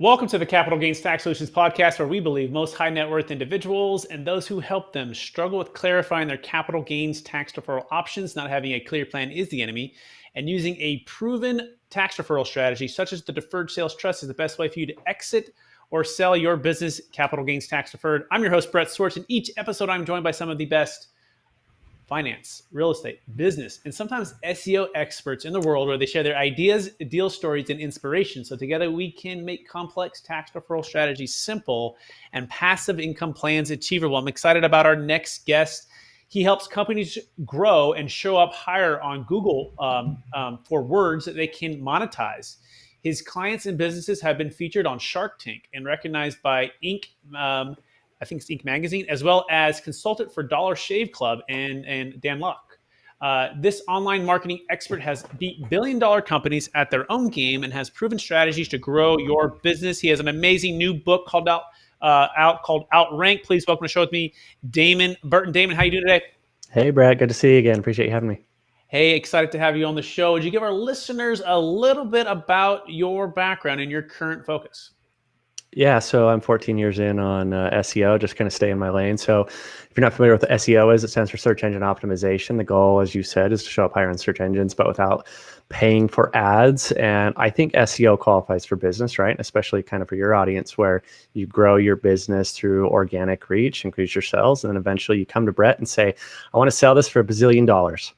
Welcome to the Capital Gains Tax Solutions podcast, where we believe most high net worth individuals and those who help them struggle with clarifying their capital gains tax deferral options. Not having a clear plan is the enemy, and using a proven tax deferral strategy, such as the Deferred Sales Trust, is the best way for you to exit or sell your business capital gains tax deferred. I'm your host, Brett Swartz. In each episode, I'm joined by some of the best finance, real estate, business, and sometimes SEO experts in the world, where they share their ideas, deal stories, and inspiration. So together we can make complex tax deferral strategies simple and passive income plans achievable. I'm excited about our next guest. He helps companies grow and show up higher on Google for words that they can monetize. His clients and businesses have been featured on Shark Tank and recognized by Inc. I think it's Inc. magazine, as well as consultant for Dollar Shave Club and Locke. This online marketing expert has beat billion-dollar companies at their own game and has proven strategies to grow your business. He has an amazing new book called called Outrank. Please welcome to the show with me, Damon Burton. Damon, how you doing today? Hey, Brad. Good to see you again. Appreciate you having me. Hey, excited to have you on the show. Would you give our listeners a little bit about your background and your current focus? Yeah, so I'm 14 years in on SEO, just kind of stay in my lane. So if you're not familiar with what SEO is, it stands for search engine optimization. The goal, as you said, is to show up higher in search engines, but without paying for ads. And I think SEO qualifies for business, right? Especially kind of for your audience, where you grow your business through organic reach, increase your sales, and then eventually you come to Brett and say, I want to sell this for $1 bazillion.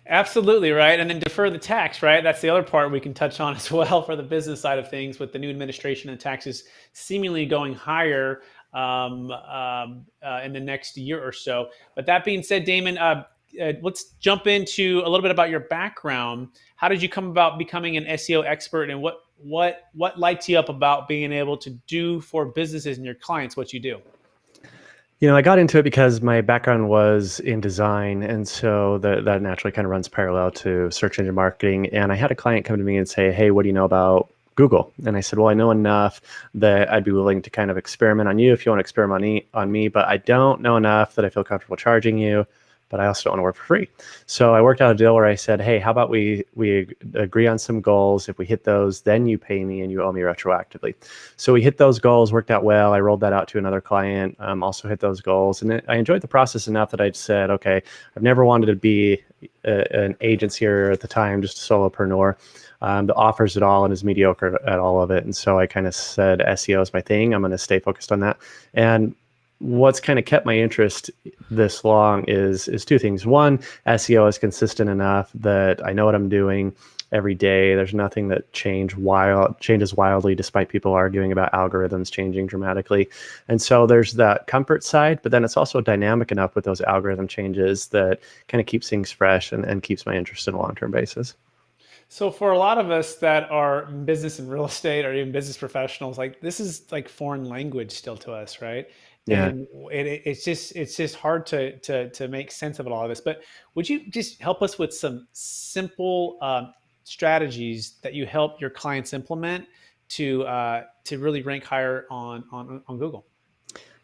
Absolutely, right. And then defer the tax, right? That's the other part we can touch on as well for the business side of things, with the new administration and taxes seemingly going higher in the next year or so. But that being said, Damon, let's jump into a little bit about your background. How did you come about becoming an SEO expert, and what lights you up about being able to do for businesses and your clients what you do? You know, I got into it because my background was in design, and so that naturally kind of runs parallel to search engine marketing. And I had a client come to me and say, hey, what do you know about Google? And I said, well, I know enough that I'd be willing to kind of experiment on you if you want to experiment on me, but I don't know enough that I feel comfortable charging you, but I also don't want to work for free. So I worked out a deal where I said, hey, how about we agree on some goals? If we hit those, then you pay me and you owe me retroactively. So we hit those goals, worked out well. I rolled that out to another client, also hit those goals. And I enjoyed the process enough that I said, okay, I've never wanted to be an agency here at the time, just a solopreneur. The offers it all and is mediocre at all of it. And so I kind of said, SEO is my thing. I'm going to stay focused on that. And what's kind of kept my interest this long is two things. One, SEO is consistent enough that I know what I'm doing every day. There's nothing that changes wildly, despite people arguing about algorithms changing dramatically. And so there's that comfort side, but then it's also dynamic enough with those algorithm changes that kind of keeps things fresh and keeps my interest in a long-term basis. So for a lot of us that are in business and real estate, or even business professionals, like this is like foreign language still to us, right? Yeah. And it's just hard to make sense of all of this. But would you just help us with some simple strategies that you help your clients implement to really rank higher on Google?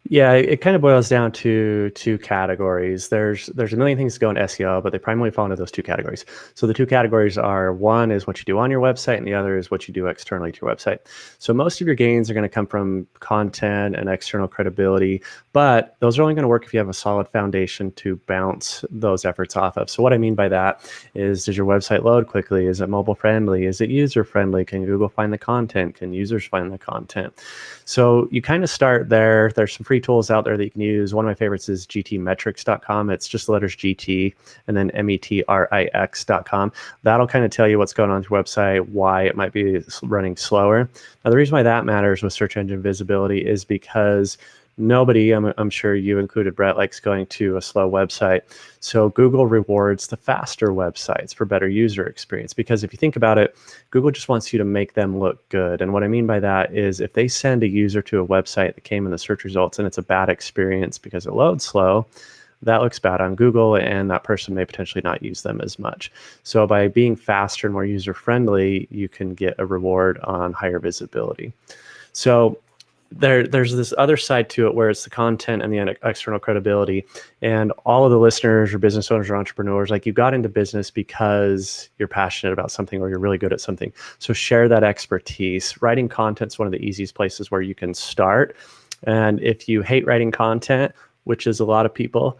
Yeah, it kind of boils down to two categories. There's a million things to go in SEO, but they primarily fall into those two categories. So the two categories are, one is what you do on your website, and the other is what you do externally to your website. So most of your gains are going to come from content and external credibility, but those are only going to work if you have a solid foundation to bounce those efforts off of. So what I mean by that is, does your website load quickly? Is it mobile friendly? Is it user friendly? Can Google find the content? Can users find the content? So you kind of start there. There's some free tools out there that you can use. One of my favorites is gtmetrics.com. It's just the letters GT and then metrix.com. That'll kind of tell you what's going on with your website, why it might be running slower. Now, the reason why that matters with search engine visibility is because nobody, I'm sure you included, Brett, likes going to a slow website. So Google rewards the faster websites for better user experience. Because if you think about it, Google just wants you to make them look good. And what I mean by that is, if they send a user to a website that came in the search results and it's a bad experience because it loads slow, that looks bad on Google, and that person may potentially not use them as much. So by being faster and more user friendly, you can get a reward on higher visibility. So there's this other side to it where it's the content and the external credibility. And all of the listeners or business owners or entrepreneurs, like, you got into business because you're passionate about something or you're really good at something. So share that expertise. Writing content is one of the easiest places where you can start. And if you hate writing content, which is a lot of people,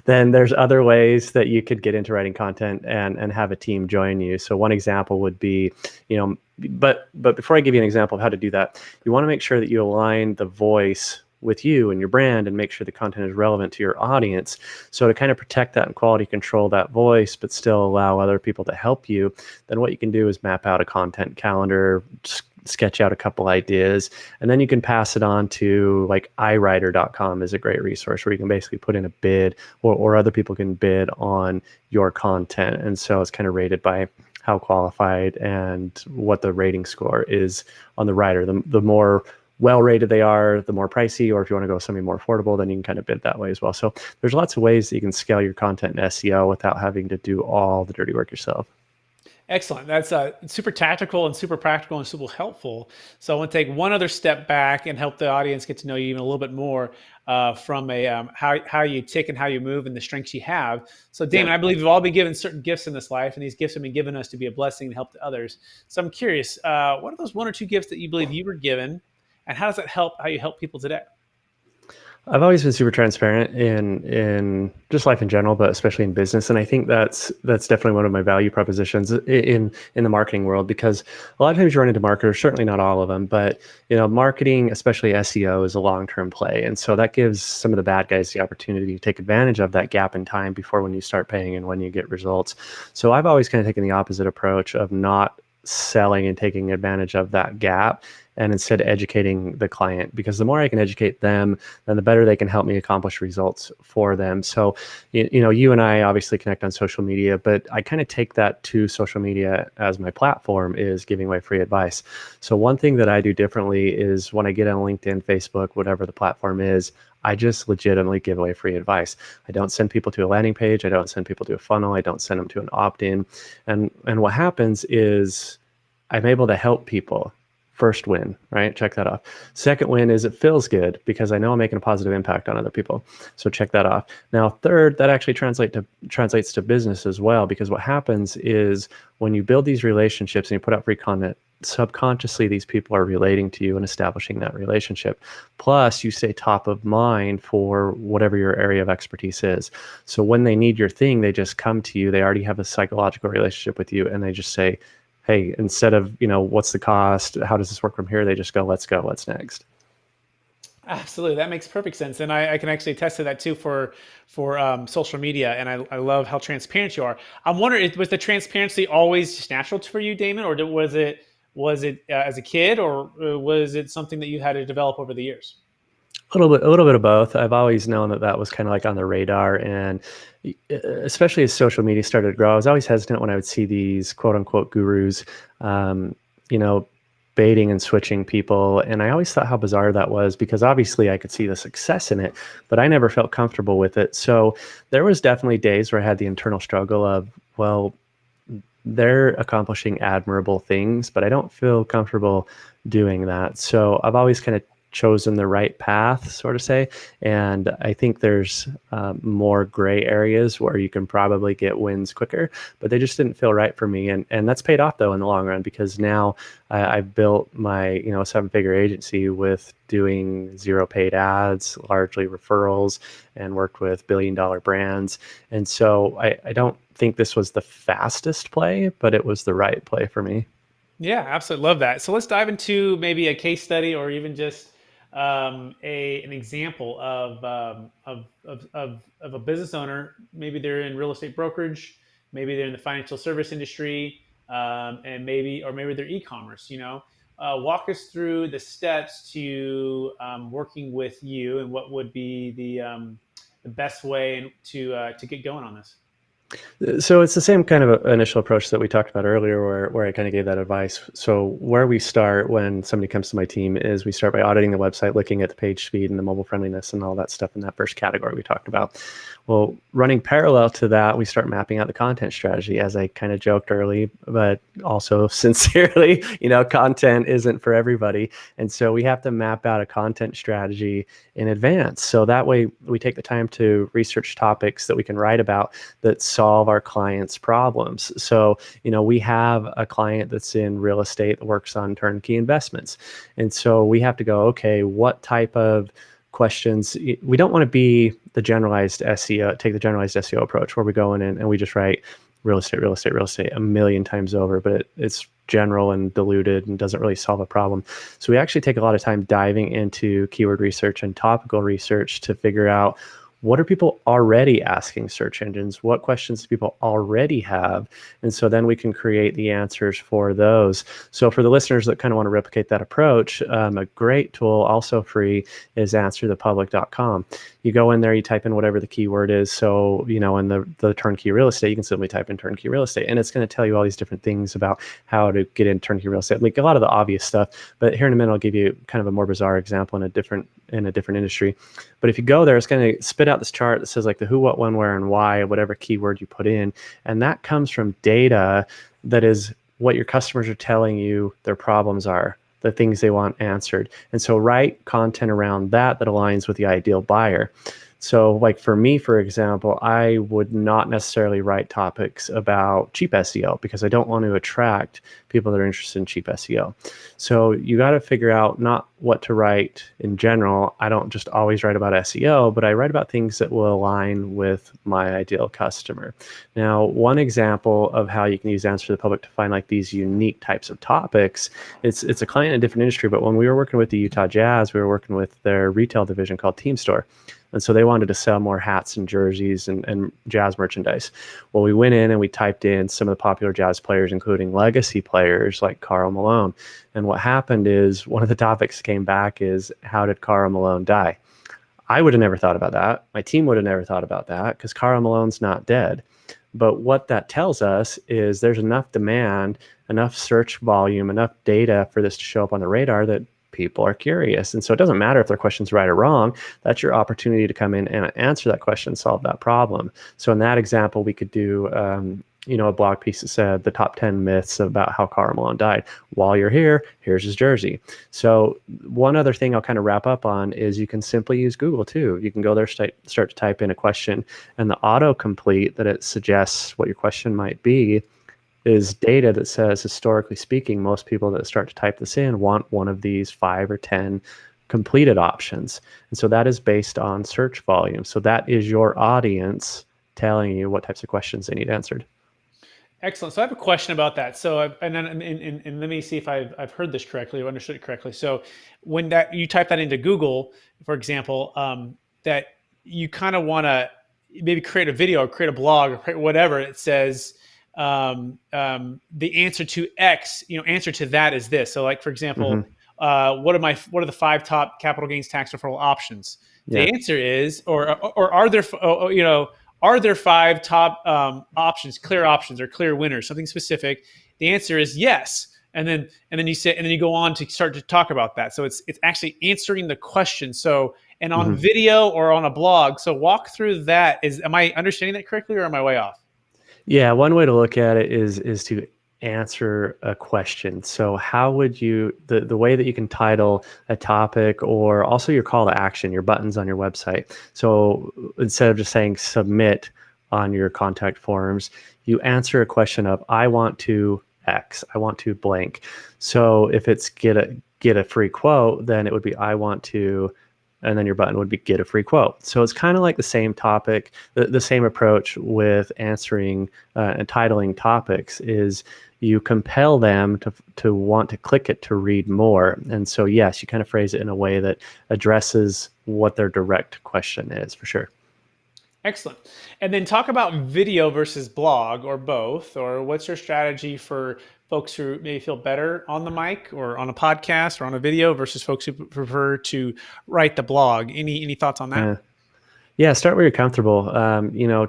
then there's other ways that you could get into writing content and have a team join you. So one example would be, but before I give you an example of how to do that, you want to make sure that you align the voice with you and your brand and make sure the content is relevant to your audience. So to kind of protect that and quality control that voice, but still allow other people to help you, then what you can do is map out a content calendar, sketch out a couple ideas, and then you can pass it on to, like, iWriter.com is a great resource where you can basically put in a bid, or other people can bid on your content. And so it's kind of rated by how qualified and what the rating score is on the writer. The more well-rated they are, the more pricey, or if you want to go something more affordable, then you can kind of bid that way as well. So there's lots of ways that you can scale your content in SEO without having to do all the dirty work yourself. Excellent. That's super tactical and super practical and super helpful. So I want to take one other step back and help the audience get to know you even a little bit more from a how you tick and how you move and the strengths you have. So Damon, I believe we've all been given certain gifts in this life, and these gifts have been given us to be a blessing and help to others. So I'm curious, what are those one or two gifts that you believe you were given, and how does that help how you help people today? I've always been super transparent in just life in general, but especially in business. And I think that's definitely one of my value propositions in the marketing world, because a lot of times you run into marketers, certainly not all of them, but marketing, especially SEO, is a long-term play. And so that gives some of the bad guys the opportunity to take advantage of that gap in time before when you start paying and when you get results. So I've always kind of taken the opposite approach of not selling and taking advantage of that gap, and instead educating the client, because the more I can educate them, then the better they can help me accomplish results for them. So, you and I obviously connect on social media, but I kind of take that to social media as my platform is giving away free advice. So one thing that I do differently is when I get on LinkedIn, Facebook, whatever the platform is, I just legitimately give away free advice. I don't send people to a landing page. I don't send people to a funnel. I don't send them to an opt-in. And what happens is I'm able to help people. First win, right? Check that off. Second win is it feels good because I know I'm making a positive impact on other people. So check that off. Now, third, that actually translates to business as well, because what happens is when you build these relationships and you put out free content, subconsciously these people are relating to you and establishing that relationship. Plus, you stay top of mind for whatever your area of expertise is. So when they need your thing, they just come to you. They already have a psychological relationship with you, and they just say, hey, instead of, what's the cost? How does this work from here? They just go, what's next? Absolutely, that makes perfect sense, and I can actually attest to that too for social media. And I love how transparent you are. I'm wondering, was the transparency always just natural for you, Damon, or was it as a kid, or was it something that you had to develop over the years? A little bit of both. I've always known that was kind of like on the radar, and especially as social media started to grow, I was always hesitant when I would see these quote unquote gurus, you know, baiting and switching people. And I always thought how bizarre that was, because obviously I could see the success in it, but I never felt comfortable with it. So there was definitely days where I had the internal struggle of, well, they're accomplishing admirable things, but I don't feel comfortable doing that. So I've always kind of chosen the right path, sort of say. And I think there's more gray areas where you can probably get wins quicker, but they just didn't feel right for me. And that's paid off though in the long run, because now I've built my 7-figure agency with doing zero paid ads, largely referrals, and worked with billion-dollar brands. And so I don't think this was the fastest play, but it was the right play for me. Yeah, absolutely love that. So let's dive into maybe a case study, or even just an example of a business owner. Maybe they're in real estate brokerage, maybe they're in the financial service industry, and maybe they're e-commerce. Walk us through the steps to working with you, and what would be the best way to get going on this. So it's the same kind of initial approach that we talked about earlier, where I kind of gave that advice. So where we start when somebody comes to my team is we start by auditing the website, looking at the page speed and the mobile friendliness and all that stuff in that first category we talked about. Well, running parallel to that, we start mapping out the content strategy, as I kind of joked early, but also sincerely, content isn't for everybody. And so we have to map out a content strategy in advance. So that way we take the time to research topics that we can write about that solve our clients' problems. So, we have a client that's in real estate that works on turnkey investments. And so we have to go, okay, what type of questions? We don't want to be the generalized SEO, take the generalized SEO approach where we go in and we just write real estate, real estate, real estate a million times over, but it's general and diluted and doesn't really solve a problem. So we actually take a lot of time diving into keyword research and topical research to figure out, what are people already asking search engines? What questions do people already have? And so then we can create the answers for those. So for the listeners that kind of want to replicate that approach, a great tool, also free, is answerthepublic.com. You go in there, you type in whatever the keyword is. So, in the turnkey real estate, you can simply type in turnkey real estate, and it's going to tell you all these different things about how to get in turnkey real estate, like a lot of the obvious stuff. But here in a minute, I'll give you kind of a more bizarre example in a different industry. But if you go there, it's going to spit out this chart that says like the who, what, when, where, and why, whatever keyword you put in. And that comes from data that is what your customers are telling you their problems are, the things they want answered. And so write content around that aligns with the ideal buyer. So like for me, for example, I would not necessarily write topics about cheap SEO because I don't want to attract people that are interested in cheap SEO. So you got to figure out not what to write in general. I don't just always write about SEO, but I write about things that will align with my ideal customer. Now, one example of how you can use Answer to the Public to find like these unique types of topics, it's a client in a different industry, but when we were working with the Utah Jazz, we were working with their retail division called Team Store. And so they wanted to sell more hats and jerseys and Jazz merchandise. Well, we went in and we typed in some of the popular Jazz players, including legacy players like Karl Malone. And what happened is one of the topics came back is, how did Karl Malone die? I would have never thought about that. My team would have never thought about that because Karl Malone's not dead. But what that tells us is there's enough demand, enough search volume, enough data for this to show up on the radar that people are curious. And so it doesn't matter if their question's right or wrong. That's your opportunity to come in and answer that question, solve that problem. So in that example, we could do, a blog piece that said the top 10 myths about how Karl Malone died. While you're here, here's his jersey. So one other thing I'll kind of wrap up on is you can simply use Google too. You can go there, start to type in a question, and the autocomplete that it suggests what your question might be is data that says, historically speaking, most people that start to type this in want one of these 5 or 10 completed options. And so that is based on search volume. So that is your audience telling you what types of questions they need answered. Excellent. So I have a question about that. So, and let me see if I've heard this correctly or understood it correctly. So when you type that into Google, for example, that you kind of want to maybe create a video or create a blog or create whatever, it says, the answer to X, answer to that is this. So like, for example, what are the 5 top capital gains tax deferral options? The answer is, or are there, are there 5 top options, clear options or clear winners, something specific? The answer is yes. And then you go on to start to talk about that. So it's actually answering the question. So, and on video or on a blog. So walk through that. Am I understanding that correctly or am I way off? Yeah, one way to look at it is to answer a question. So how would you, the way that you can title a topic, or also your call to action, your buttons on your website. So instead of just saying submit on your contact forms, you answer a question of, I want to X, I want to blank. So if it's get a free quote, then it would be, I want to, and then your button would be get a free quote. So it's kind of like the same topic, the same approach with answering and titling topics is you compel them to want to click it to read more. And so, yes, you kind of phrase it in a way that addresses what their direct question is, for sure. Excellent. And then talk about video versus blog, or both, or what's your strategy for folks who maybe feel better on the mic or on a podcast or on a video versus folks who prefer to write the blog. Any thoughts on that? Yeah, start where you're comfortable.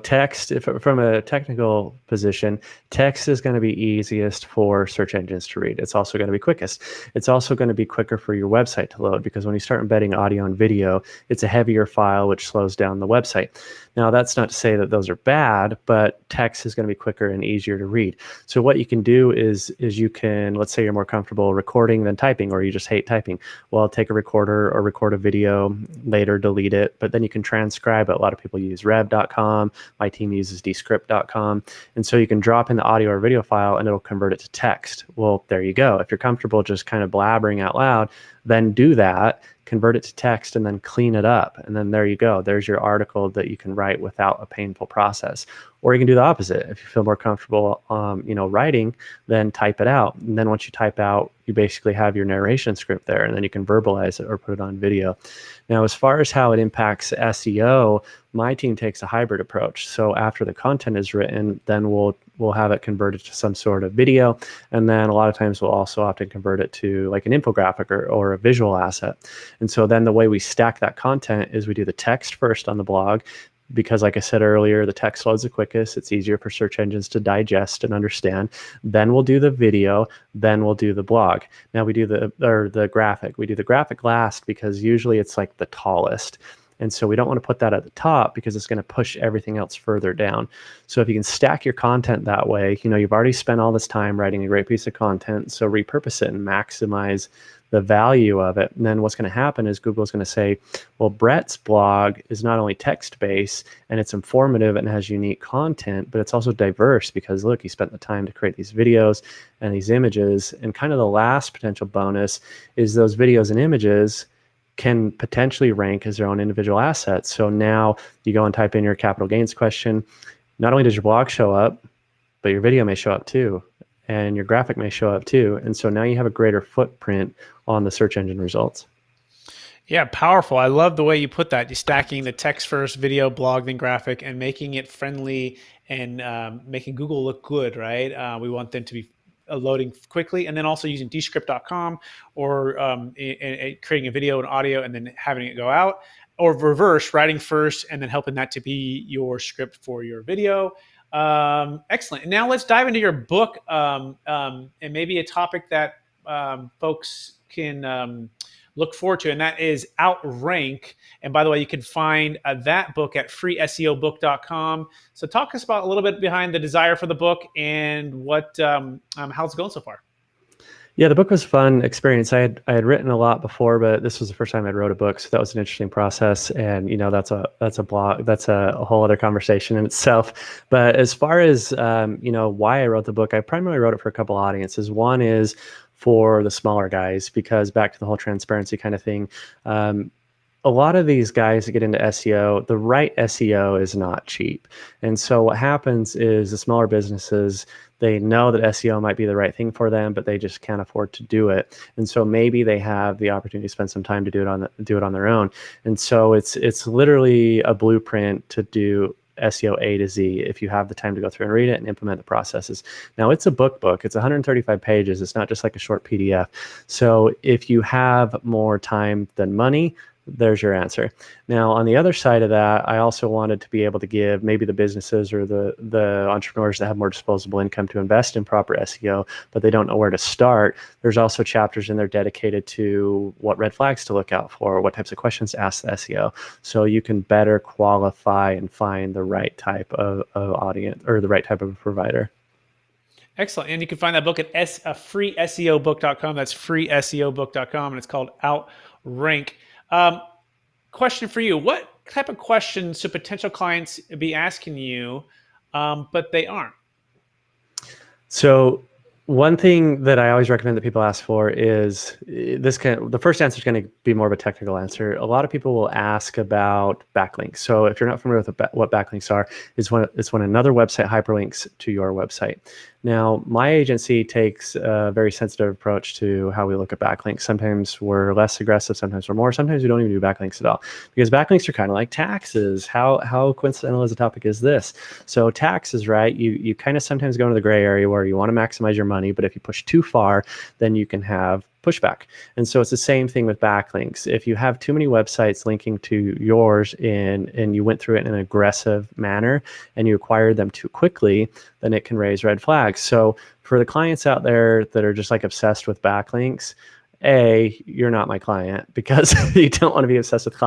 Text, if, from a technical position, text is going to be easiest for search engines to read. It's also going to be quickest. It's also going to be quicker for your website to load because when you start embedding audio and video, it's a heavier file, which slows down the website. Now, that's not to say that those are bad, but text is going to be quicker and easier to read. So what you can do is you can, let's say you're more comfortable recording than typing, or you just hate typing. Well, take a recorder or record a video, later delete it, but then you can transcribe it. A lot of people use rev.com. My team uses descript.com. And so you can drop in the audio or video file and it'll convert it to text. Well, there you go. If you're comfortable just kind of blabbering out loud, then do that, convert it to text, and then clean it up. And then there you go. There's your article that you can write without a painful process. Or you can do the opposite. If you feel more comfortable, writing, then type it out. And then once you type out, you basically have your narration script there, and then you can verbalize it or put it on video. Now, as far as how it impacts SEO, my team takes a hybrid approach. So after the content is written, then we'll have it converted to some sort of video. And then a lot of times we'll also often convert it to like an infographic or a visual asset. And so then the way we stack that content is we do the text first on the blog, because like I said earlier, the text loads the quickest. It's easier for search engines to digest and understand. Then we'll do the video, then we'll do the blog. Now we do the graphic. We do the graphic last because usually it's like the tallest. And so we don't want to put that at the top because it's going to push everything else further down. So if you can stack your content that way, you've already spent all this time writing a great piece of content. So repurpose it and maximize the value of it. And then what's going to happen is Google's going to say, well, Brett's blog is not only text-based and it's informative and has unique content, but it's also diverse because look, he spent the time to create these videos and these images. And kind of the last potential bonus is those videos and images can potentially rank as their own individual assets. So now you go and type in your capital gains question. Not only does your blog show up, but your video may show up too, and your graphic may show up too. And so now you have a greater footprint on the search engine results. Yeah, powerful. I love the way you put that. You're stacking the text first, video, blog, then graphic, and making it friendly and making Google look good, right? We want them to be loading quickly, and then also using descript.com or creating a video and audio and then having it go out, or reverse, writing first and then helping that to be your script for your video. Excellent. And now let's dive into your book and maybe a topic that folks can look forward to, and that is Outrank. And by the way, you can find that book at freeseobook.com. So talk us about a little bit behind the desire for the book and what how's it going so far? Yeah, the book was a fun experience. I had written a lot before, but this was the first time I'd wrote a book, so that was an interesting process. And that's a blog, that's a whole other conversation in itself. But as far as why I wrote the book, I primarily wrote it for a couple audiences. One is for the smaller guys, because back to the whole transparency kind of thing. A lot of these guys that get into SEO, the right SEO is not cheap. And so what happens is the smaller businesses, they know that SEO might be the right thing for them, but they just can't afford to do it. And so maybe they have the opportunity to spend some time to do it on their own. And so it's literally a blueprint to do SEO A to Z if you have the time to go through and read it and implement the processes. Now it's a book. It's 135 pages. It's not just like a short PDF. So if you have more time than money, there's your answer. Now, on the other side of that, I also wanted to be able to give maybe the businesses or the entrepreneurs that have more disposable income to invest in proper SEO, but they don't know where to start. There's also chapters in there dedicated to what red flags to look out for, what types of questions to ask the SEO, so you can better qualify and find the right type of audience or the right type of provider. Excellent. And you can find that book at freeseobook.com. That's freeseobook.com, and it's called Outrank. Question for you. What type of questions should potential clients be asking you, but they aren't? So one thing that I always recommend that people ask for is the first answer is going to be more of a technical answer. A lot of people will ask about backlinks. So if you're not familiar with what backlinks are, it's when another website hyperlinks to your website. Now, my agency takes a very sensitive approach to how we look at backlinks. Sometimes we're less aggressive, sometimes we're more, sometimes we don't even do backlinks at all. Because backlinks are kind of like taxes. How coincidental as a topic is this? So taxes, right? You kind of sometimes go into the gray area where you want to maximize your money, but if you push too far, then you can have pushback. And so it's the same thing with backlinks. If you have too many websites linking to yours and you went through it in an aggressive manner and you acquired them too quickly, then it can raise red flags. So for the clients out there that are just like obsessed with backlinks, you're not my client, because you don't want to be obsessed with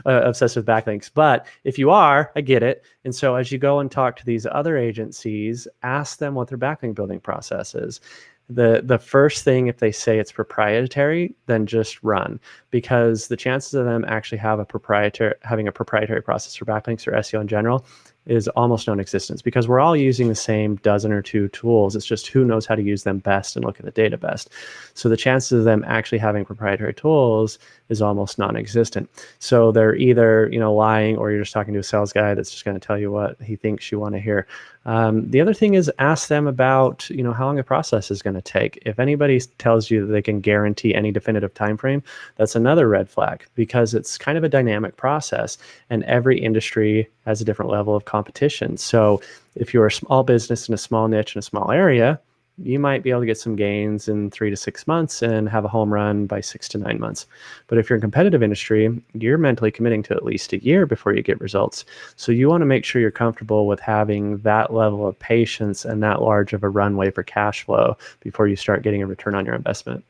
obsessed with backlinks. But if you are, I get it. And so as you go and talk to these other agencies, ask them what their backlink building process is. The first thing, if they say it's proprietary, then just run, because the chances of them actually having a proprietary process for backlinks or SEO in general is almost non-existent, because we're all using the same dozen or two tools. It's just who knows how to use them best and look at the data best. So the chances of them actually having proprietary tools is almost non-existent. So they're either, lying, or you're just talking to a sales guy that's just going to tell you what he thinks you want to hear. The other thing is, ask them about, how long the process is going to take. If anybody tells you that they can guarantee any definitive time frame, that's another red flag, because it's kind of a dynamic process, and every industry has a different level of competition. So if you're a small business in a small niche in a small area, you might be able to get some gains in 3 to 6 months and have a home run by 6 to 9 months. But if you're in a competitive industry, you're mentally committing to at least a year before you get results. So you want to make sure you're comfortable with having that level of patience and that large of a runway for cash flow before you start getting a return on your investment.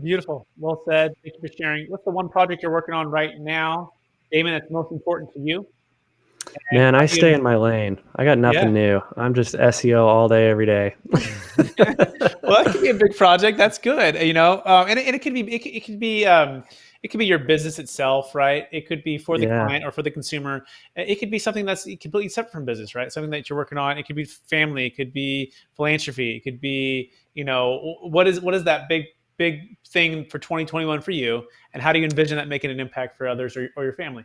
Beautiful. Well said. Thank you for sharing. What's the one project you're working on right now, Damon, that's most important to you? And Man, how I do you stay in my lane. I got nothing new. I'm just SEO all day, every day. Well, that could be a big project. That's good. And it could be it could be your business itself, right? It could be for the Yeah. client or for the consumer. It could be something that's completely separate from business, right? Something that you're working on. It could be family. It could be philanthropy. It could be, what is that big thing for 2021 for you, and how do you envision that making an impact for others or your family?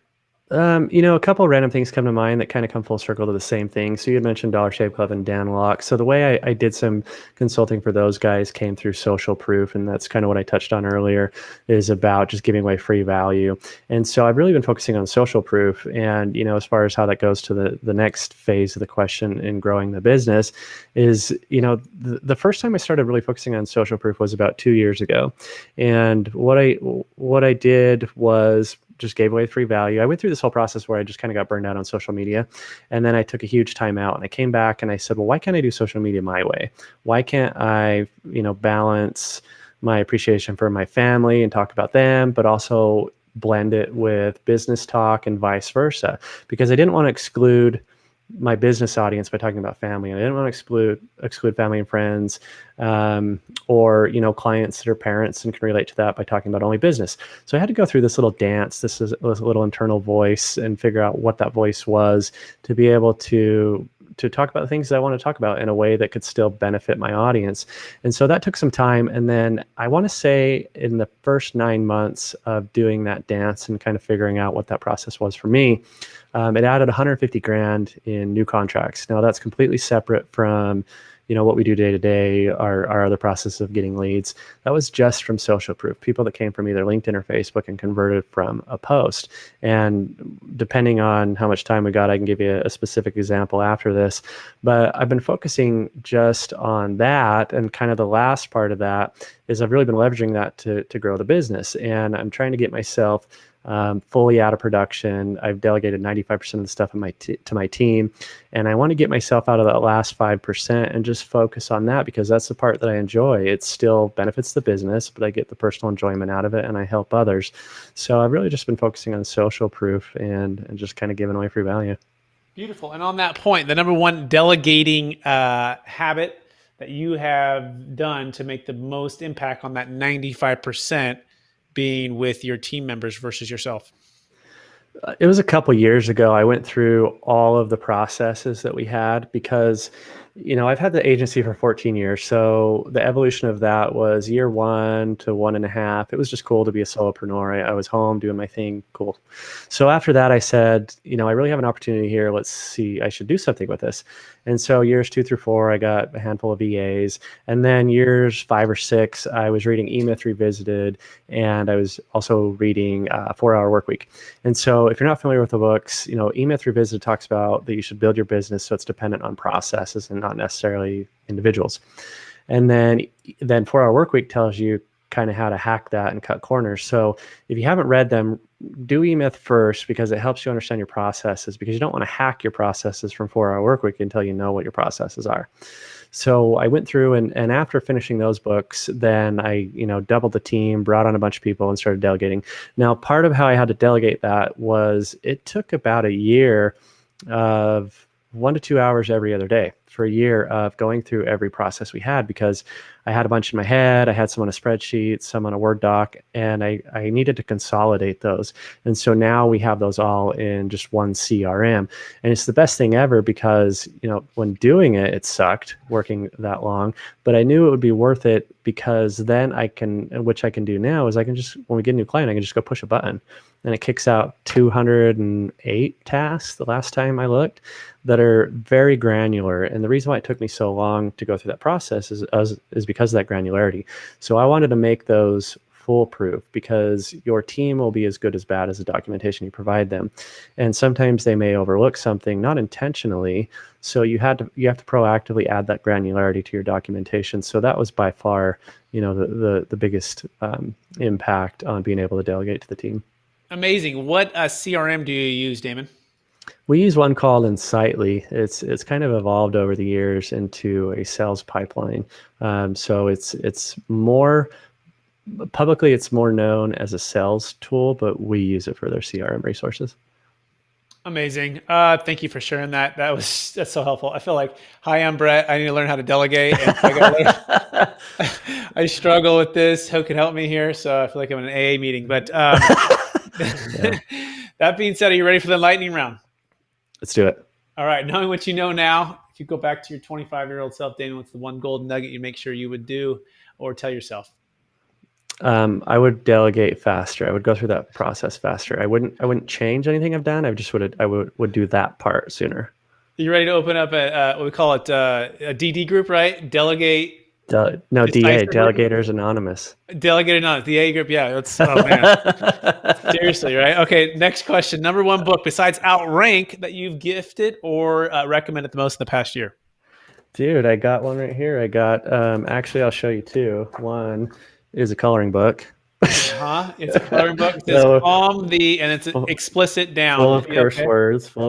A couple of random things come to mind that kind of come full circle to the same thing. So you had mentioned Dollar Shave Club and Dan Locke. So the way I did some consulting for those guys came through social proof. And that's kind of what I touched on earlier, is about just giving away free value. And so I've really been focusing on social proof. And, as far as how that goes to the next phase of the question in growing the business is, the first time I started really focusing on social proof was about 2 years ago. And what I did was just gave away free value. I went through this whole process where I just kind of got burned out on social media. And then I took a huge time out, and I came back and I said, well, why can't I do social media my way? Why can't I, balance my appreciation for my family and talk about them, but also blend it with business talk and vice versa? Because I didn't want to exclude my business audience by talking about family. And I didn't want to exclude family and friends, or clients that are parents and can relate to that by talking about only business. So I had to go through this little dance. This is a little internal voice, and figure out what that voice was to be able to talk about the things that I want to talk about in a way that could still benefit my audience. And so that took some time. And then I want to say in the first 9 months of doing that dance and kind of figuring out what that process was for me, it added 150 grand in new contracts. Now that's completely separate from, what we do day to day, our other process of getting leads. That was just from social proof, people that came from either LinkedIn or Facebook and converted from a post. And depending on how much time we got, I can give you a specific example after this. But I've been focusing just on that. And kind of the last part of that is I've really been leveraging that to grow the business. And I'm trying to get myself fully out of production. I've delegated 95% of the stuff to my team, and I want to get myself out of that last 5% and just focus on that, because that's the part that I enjoy. It still benefits the business, but I get the personal enjoyment out of it, and I help others. So I've really just been focusing on social proof and just kind of giving away free value. Beautiful. And on that point, the number one delegating habit that you have done to make the most impact on that 95% being with your team members versus yourself? It was a couple years ago. I went through all of the processes that we had, because, I've had the agency for 14 years. So the evolution of that was year 1 to 1.5. It was just cool to be a solopreneur. I was home doing my thing. Cool. So after that, I said, I really have an opportunity here. Let's see, I should do something with this. And so years 2 through 4, I got a handful of VAs. And then years 5 or 6, I was reading E-Myth Revisited, and I was also reading 4-Hour Workweek. And so if you're not familiar with the books, E-Myth Revisited talks about that you should build your business so it's dependent on processes and not necessarily individuals. And then 4-Hour Workweek tells you kind of how to hack that and cut corners. So if you haven't read them, do eMyth first, because it helps you understand your processes, because you don't want to hack your processes from 4 Hour Workweek until you know what your processes are. So I went through and after finishing those books, then I, doubled the team, brought on a bunch of people and started delegating. Now, part of how I had to delegate that was it took about a year of 1 to 2 hours every other day for a year of going through every process we had, because I had a bunch in my head. I had some on a spreadsheet, some on a Word doc, and I needed to consolidate those. And so now we have those all in just one CRM. And it's the best thing ever, because, when doing it, it sucked working that long, but I knew it would be worth it, because then which I can do now is I can just, when we get a new client, I can just go push a button and it kicks out 208 tasks the last time I looked, that are very granular. And the reason why it took me so long to go through that process is because of that granularity. So I wanted to make those foolproof, because your team will be as good as bad as the documentation you provide them. And sometimes they may overlook something, not intentionally. So you have to proactively add that granularity to your documentation. So that was by far, the biggest impact on being able to delegate to the team. Amazing. What CRM do you use, Damon? We use one called Insightly. It's kind of evolved over the years into a sales pipeline. So it's more publicly, it's more known as a sales tool, but we use it for their CRM resources. Amazing. Thank you for sharing that. That's so helpful. I feel like, hi, I'm Brett. I need to learn how to delegate. And I struggle with this. Who can help me here? So I feel like I'm in an AA meeting. But that being said, are you ready for the lightning round? Let's do it. All right. Knowing what you know now, if you go back to your 25-year-old self, Damon, what's the one golden nugget you make sure you would do or tell yourself? I would delegate faster. I would go through that process faster. I wouldn't change anything I've done. I would do that part sooner. You ready to open up what we call it a DD group, right? Delegate. DA, Delegators Anonymous. Delegate Anonymous, the A group. Yeah, that's, oh man. Seriously, right? Okay, next question. Number one book besides Outrank that you've gifted or recommended the most in the past year? Dude, I got one right here. I got, actually, I'll show you two. One is a coloring book. It's a coloring book. It says and it's explicit down. Full of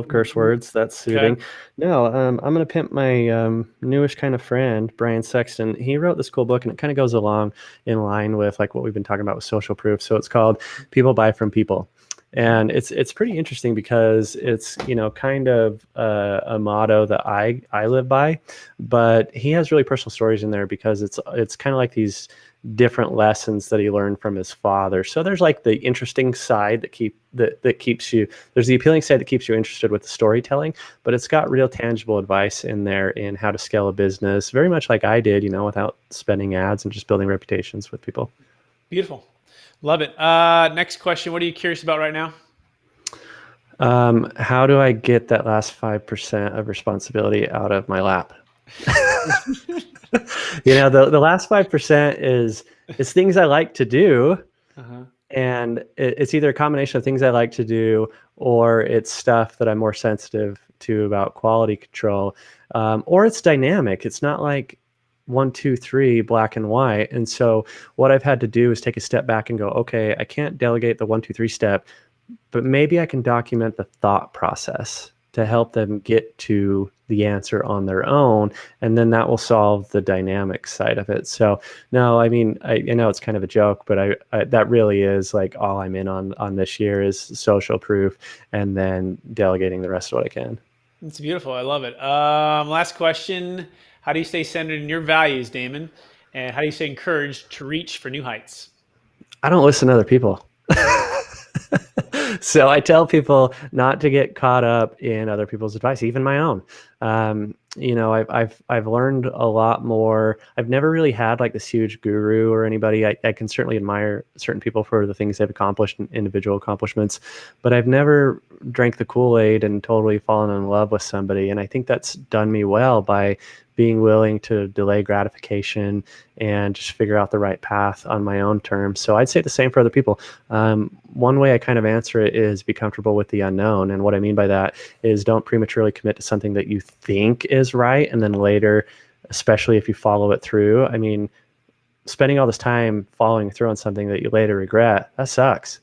curse words. That's soothing. Okay. No, I'm going to pimp my newish kind of friend, Brian Sexton. He wrote this cool book, and it kind of goes along in line with like what we've been talking about with social proof. So it's called People Buy From People. And it's pretty interesting, because it's, kind of a motto that I live by, but he has really personal stories in there, because it's kind of like these different lessons that he learned from his father. So there's like the interesting side that keeps you, there's the appealing side that keeps you interested with the storytelling, but it's got real tangible advice in there in how to scale a business, very much like I did, without spending ads and just building reputations with people. Beautiful. Love it. Next question. What are you curious about right now? How do I get that last 5% of responsibility out of my lap? The last 5% is things I like to do. And it's either a combination of things I like to do, or it's stuff that I'm more sensitive to about quality control, or it's dynamic. It's not like 1, 2, 3, black and white. And so what I've had to do is take a step back and go, okay, I can't delegate the 1, 2, 3 step, but maybe I can document the thought process to help them get to the answer on their own. And then that will solve the dynamic side of it. So no, I mean, I know it's kind of a joke, but I that really is like all I'm in on this year is social proof, and then delegating the rest of what I can. It's beautiful. I love it. Last question. How do you stay centered in your values, Damon? And how do you stay encouraged to reach for new heights? I don't listen to other people. So I tell people not to get caught up in other people's advice, even my own. I've learned a lot more. I've never really had like this huge guru or anybody. I can certainly admire certain people for the things they've accomplished, individual accomplishments, but I've never drank the Kool-Aid and totally fallen in love with somebody. And I think that's done me well by being willing to delay gratification and just figure out the right path on my own terms. So I'd say the same for other people. One way I kind of answer it is be comfortable with the unknown. And what I mean by that is don't prematurely commit to something that you think is right. And then later, especially if you follow it through, I mean, spending all this time following through on something that you later regret, that sucks.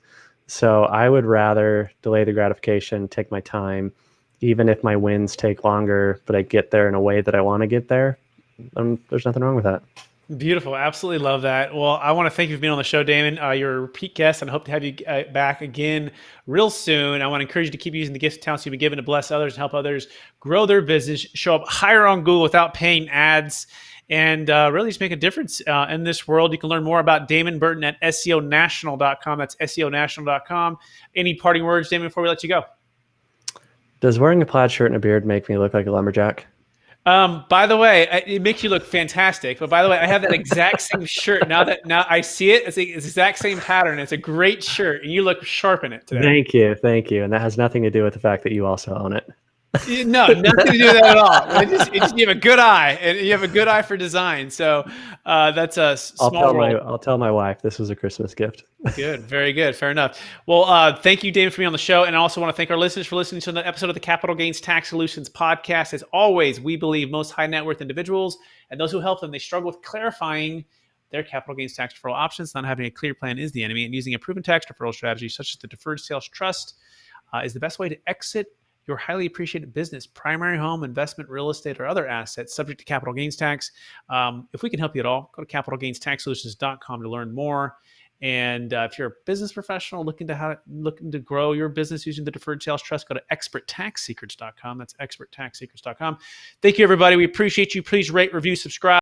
So I would rather delay the gratification, take my time, even if my wins take longer, but I get there in a way that I want to get there. There's nothing wrong with that. Beautiful. Absolutely love that. Well, I want to thank you for being on the show, Damon. You're a repeat guest, and I hope to have you back again real soon. I want to encourage you to keep using the gifts and talents you've been given to bless others and help others grow their business, show up higher on Google without paying ads, and really just make a difference in this world. You can learn more about Damon Burton at SEOnational.com. That's SEOnational.com. Any parting words, Damon, before we let you go? Does wearing a plaid shirt and a beard make me look like a lumberjack? By the way, it makes you look fantastic. But by the way, I have that exact same shirt now I see it. It's the exact same pattern. It's a great shirt, and you look sharp in it today. Thank you. And that has nothing to do with the fact that you also own it. No, nothing to do with that at all. You have a good eye, and you have a good eye for design. So that's a small world. I'll tell my wife this was a Christmas gift. Good, very good, fair enough. Well, thank you, Damon, for being on the show, and I also want to thank our listeners for listening to the episode of the Capital Gains Tax Solutions podcast. As always, we believe most high net worth individuals and those who help them, they struggle with clarifying their capital gains tax deferral options. Not having a clear plan is the enemy, and using a proven tax deferral strategy such as the Deferred Sales Trust is the best way to exit your highly appreciated business, primary home, investment, real estate, or other assets subject to capital gains tax. If we can help you at all, go to capitalgainstaxsolutions.com to learn more. And if you're a business professional looking to grow your business using the Deferred Sales Trust, go to experttaxsecrets.com. That's experttaxsecrets.com. Thank you, everybody. We appreciate you. Please rate, review, subscribe.